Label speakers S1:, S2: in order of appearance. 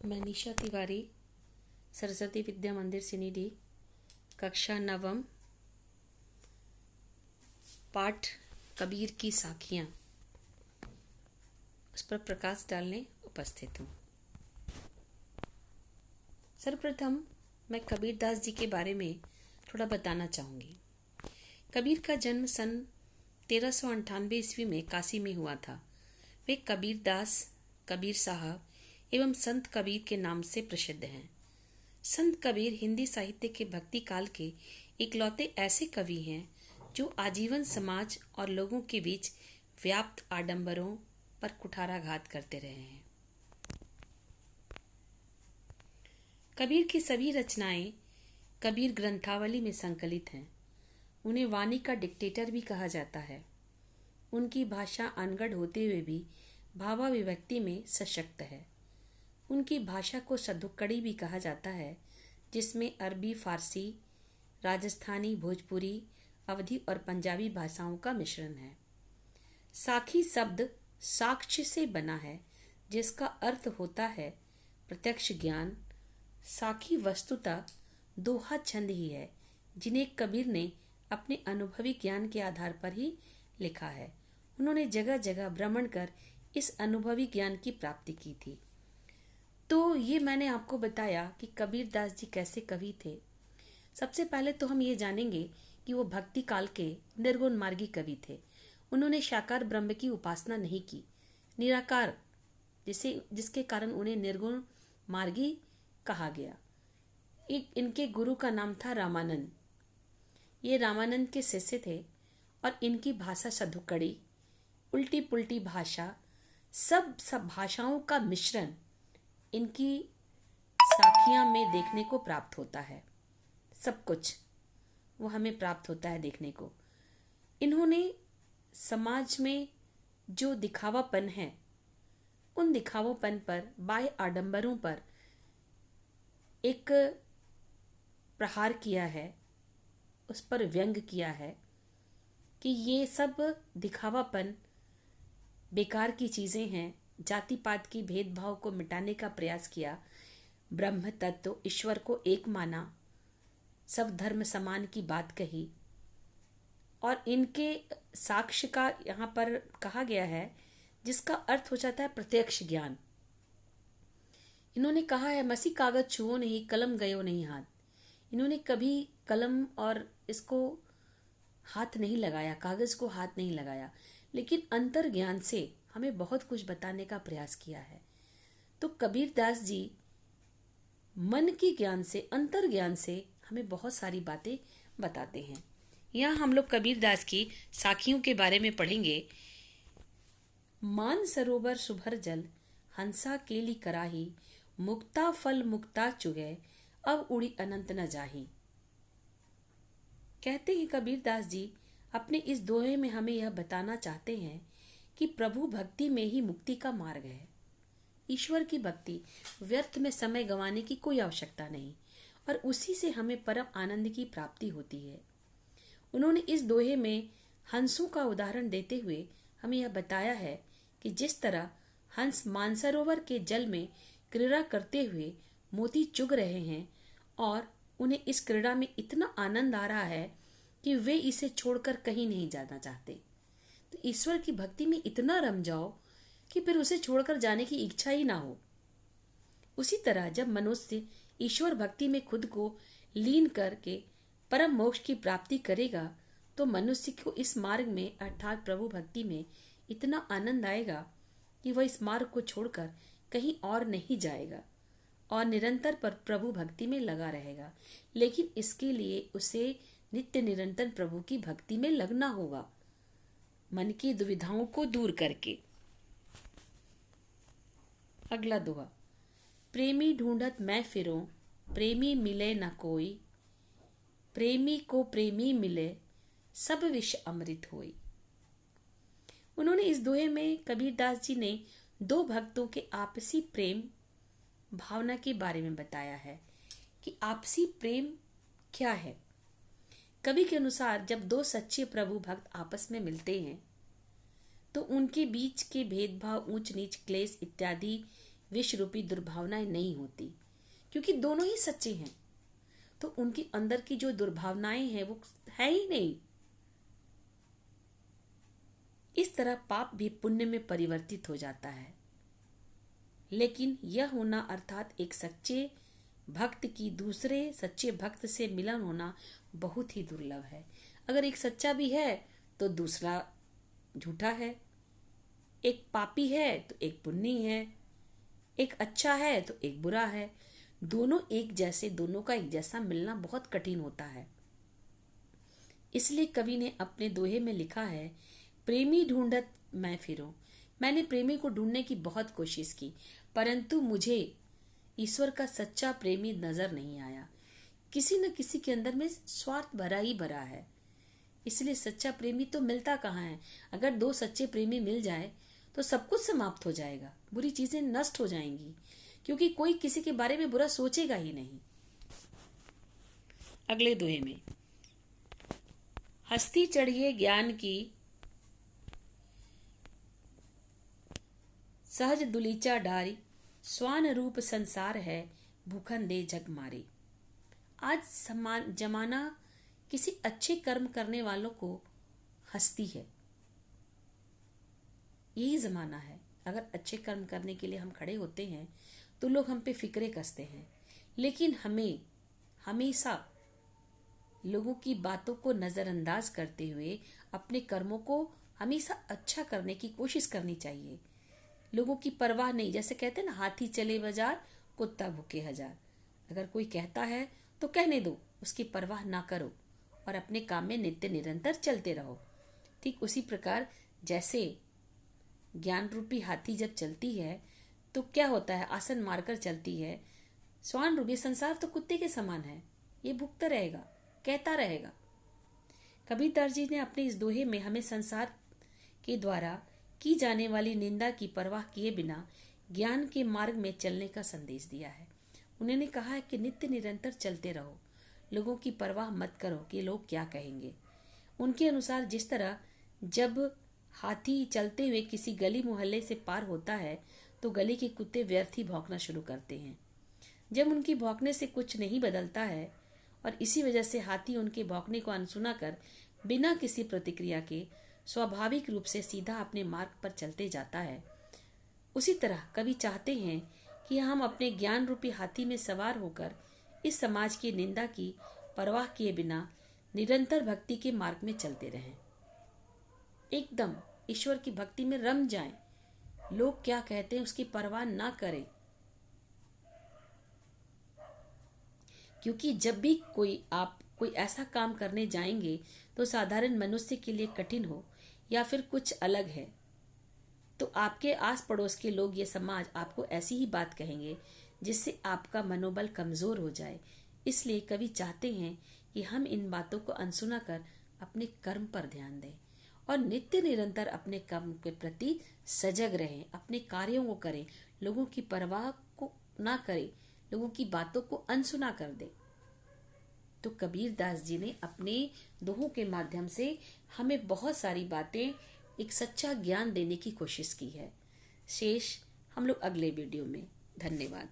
S1: मैं निशा तिवारी, सरस्वती विद्या मंदिर सिनीडी, कक्षा नवम, पाठ कबीर की साखियाँ, उस पर प्रकाश डालने उपस्थित हूँ। सर्वप्रथम मैं कबीर दास जी के बारे में थोड़ा बताना चाहूँगी। कबीर का जन्म सन 1398 ईस्वी में काशी में हुआ था। वे कबीर दास, कबीर साहब एवं संत कबीर के नाम से प्रसिद्ध हैं। संत कबीर हिंदी साहित्य के भक्ति काल के इकलौते ऐसे कवि हैं जो आजीवन समाज और लोगों के बीच व्याप्त आडंबरों पर कुठाराघात करते रहे हैं। कबीर की सभी रचनाएं कबीर ग्रंथावली में संकलित हैं। उन्हें वाणी का डिक्टेटर भी कहा जाता है। उनकी भाषा अनगढ़ होते हुए भी भावाभिव्यक्ति में सशक्त है। उनकी भाषा को सधुक्कड़ी भी कहा जाता है, जिसमें अरबी, फारसी, राजस्थानी, भोजपुरी, अवधी और पंजाबी भाषाओं का मिश्रण है। साखी शब्द साक्ष्य से बना है, जिसका अर्थ होता है प्रत्यक्ष ज्ञान। साखी वस्तुतः दोहा छंद ही है, जिन्हें कबीर ने अपने अनुभवी ज्ञान के आधार पर ही लिखा है। उन्होंने जगह जगह भ्रमण कर इस अनुभवी ज्ञान की प्राप्ति की थी। तो ये मैंने आपको बताया कि कबीर दास जी कैसे कवि थे। सबसे पहले तो हम ये जानेंगे कि वो भक्ति काल के निर्गुण मार्गी कवि थे। उन्होंने साकार ब्रह्म की उपासना नहीं की, निराकार, जिसके कारण उन्हें निर्गुण मार्गी कहा गया। इनके गुरु का नाम था रामानंद। ये रामानंद के शिष्य थे और इनकी भाषा सधुक्कड़ी, उल्टी पुल्टी भाषा, सब भाषाओं का मिश्रण इनकी साखियां में देखने को प्राप्त होता है। सब कुछ वो हमें प्राप्त होता है देखने को। इन्होंने समाज में जो दिखावापन है, उन दिखावापन पर, बाह्य आडंबरों पर एक प्रहार किया है, उस पर व्यंग किया है कि ये सब दिखावापन बेकार की चीजें हैं। जाति पात की भेदभाव को मिटाने का प्रयास किया। ब्रह्म तत्व, ईश्वर को एक माना, सब धर्म समान की बात कही। और इनके साक्ष्य का यहाँ पर कहा गया है, जिसका अर्थ हो जाता है प्रत्यक्ष ज्ञान। इन्होंने कहा है, मसी कागज छुओ नहीं, कलम गयो नहीं हाथ। इन्होंने कभी कलम और इसको हाथ नहीं लगाया, कागज को हाथ नहीं लगाया, लेकिन अंतर ज्ञान से हमें बहुत कुछ बताने का प्रयास किया है। तो कबीर दास जी मन की ज्ञान से, अंतर ज्ञान से हमें बहुत सारी बातें बताते हैं। यहाँ हम लोग कबीर दास की साखियों के बारे में पढ़ेंगे। मान सरोवर सुभर जल, हंसा केली कराही, मुक्ता फल मुक्ता चुगे, अब उड़ी अनंत न जाही। कहते हैं कबीर दास जी अपने इस दोहे में हमें यह बताना चाहते हैं कि प्रभु भक्ति में ही मुक्ति का मार्ग है। ईश्वर की भक्ति, व्यर्थ में समय गंवाने की कोई आवश्यकता नहीं, और उसी से हमें परम आनंद की प्राप्ति होती है। उन्होंने इस दोहे में हंसों का उदाहरण देते हुए हमें यह बताया है कि जिस तरह हंस मानसरोवर के जल में क्रीड़ा करते हुए मोती चुग रहे हैं और उन्हें इस क्रीड़ा में इतना आनंद आ रहा है कि वे इसे छोड़कर कहीं नहीं जाना चाहते। तो ईश्वर की भक्ति में इतना रम जाओ कि फिर उसे छोड़कर जाने की इच्छा ही ना हो। उसी तरह जब मनुष्य ईश्वर भक्ति में खुद को लीन करके परम मोक्ष की प्राप्ति करेगा, तो मनुष्य को इस मार्ग में अर्थात प्रभु भक्ति में इतना आनंद आएगा कि वह इस मार्ग को छोड़कर कहीं और नहीं जाएगा और निरंतर पर प्रभु भक्ति में लगा रहेगा। लेकिन इसके लिए उसे नित्य निरंतर प्रभु की भक्ति में लगना होगा, मन की दुविधाओं को दूर करके। अगला दोहा। प्रेमी ढूंढत मैं फिरूं, प्रेमी मिले न कोई, प्रेमी को प्रेमी मिले, सब विष अमृत होई। उन्होंने इस दोहे में कबीर दास जी ने दो भक्तों के आपसी प्रेम भावना के बारे में बताया है कि आपसी प्रेम क्या है। कवि के अनुसार जब दो सच्चे प्रभु भक्त आपस में मिलते हैं तो उनके बीच के भेदभाव, ऊंच नीच, क्लेश इत्यादि विष रूपी दुर्भावनाएं नहीं होती, क्योंकि दोनों ही सच्चे हैं। तो उनके अंदर की जो दुर्भावनाएं हैं वो है ही नहीं। इस तरह पाप भी पुण्य में परिवर्तित हो जाता है। लेकिन यह होना अर्थात एक सच्चे भक्त की दूसरे सच्चे भक्त से मिलन होना बहुत ही दुर्लभ है। अगर एक सच्चा भी है तो दूसरा झूठा है, एक पापी है तो एक पुण्य है, एक अच्छा है तो एक बुरा है। दोनों एक जैसे, दोनों का एक जैसा मिलना बहुत कठिन होता है। इसलिए कवि ने अपने दोहे में लिखा है, प्रेमी ढूंढत मैं फिरूं। मैंने प्रेमी को ढूंढने की बहुत कोशिश की, परंतु मुझे ईश्वर का सच्चा प्रेमी नजर नहीं आया। किसी न किसी के अंदर में स्वार्थ भरा ही भरा है। इसलिए सच्चा प्रेमी तो मिलता कहाँ है। अगर दो सच्चे प्रेमी मिल जाए तो सब कुछ समाप्त हो जाएगा, बुरी चीजें नष्ट हो जाएंगी, क्योंकि कोई किसी के बारे में बुरा सोचेगा ही नहीं। अगले दोहे में, हस्ती चढ़िए ज्ञान की, सहज दुलीचा डारी, स्वान रूप संसार है, भूखन दे जग मारी। आज जमाना किसी अच्छे कर्म करने वालों को हंसती है। यही जमाना है। अगर अच्छे कर्म करने के लिए हम खड़े होते हैं तो लोग हम पे फिक्रे कसते हैं, लेकिन हमें हमेशा लोगों की बातों को नजरअंदाज करते हुए अपने कर्मों को हमेशा अच्छा करने की कोशिश करनी चाहिए। लोगों की परवाह नहीं, जैसे कहते हैं ना, हाथी चले बाजार कुत्ता भूखे हजार। अगर कोई कहता है तो कहने दो, उसकी परवाह ना करो और अपने काम में नित्य निरंतर चलते रहो। ठीक उसी प्रकार जैसे ज्ञान रूपी हाथी जब चलती है तो क्या होता है, आसन मारकर चलती है। स्वान रूपी संसार तो कुत्ते के समान है, ये भुगता रहेगा, कहता रहेगा। कबीरदास जी ने अपने इस दोहे में हमें संसार के द्वारा की जाने वाली निंदा की परवाह किए बिना ज्ञान के मार्ग में चलने का संदेश दिया है। उन्होंने कहा है कि नित्य निरंतर चलते रहो, लोगों की परवाह मत करो कि लोग क्या कहेंगे। उनके अनुसार जिस तरह जब हाथी चलते हुए किसी गली मोहल्ले से पार होता है तो गली के कुत्ते व्यर्थ ही भौंकना शुरू करते हैं। जब उनकी भौंकने से कुछ नहीं बदलता है और इसी वजह से हाथी उनके भौंकने को अनसुना कर बिना किसी प्रतिक्रिया के स्वाभाविक रूप से सीधा अपने मार्ग पर चलते जाता है, उसी तरह कवि चाहते हैं कि हम अपने ज्ञान रूपी हाथी में सवार होकर इस समाज की निंदा की परवाह किए बिना निरंतर भक्ति के मार्ग में चलते रहें। एकदम ईश्वर की भक्ति में रम जाएं, लोग क्या कहते हैं उसकी परवाह ना करें। क्योंकि जब भी आप कोई ऐसा काम करने जाएंगे तो साधारण मनुष्य के लिए कठिन हो या फिर कुछ अलग है, तो आपके आस पड़ोस के लोग, ये समाज आपको ऐसी ही बात कहेंगे जिससे आपका मनोबल कमजोर हो जाए। इसलिए कवि चाहते हैं कि हम इन बातों को अनसुना कर अपने कर्म पर ध्यान दें और नित्य निरंतर अपने कर्म के प्रति सजग रहें, अपने कार्यों को करें, लोगों की परवाह को ना करें, लोगों की बातों को अनसुना कर दें। तो कबीरदास जी ने अपने दोहों के माध्यम से हमें बहुत सारी बातें, एक सच्चा ज्ञान देने की कोशिश की है। शेष हम लोग अगले वीडियो में। धन्यवाद।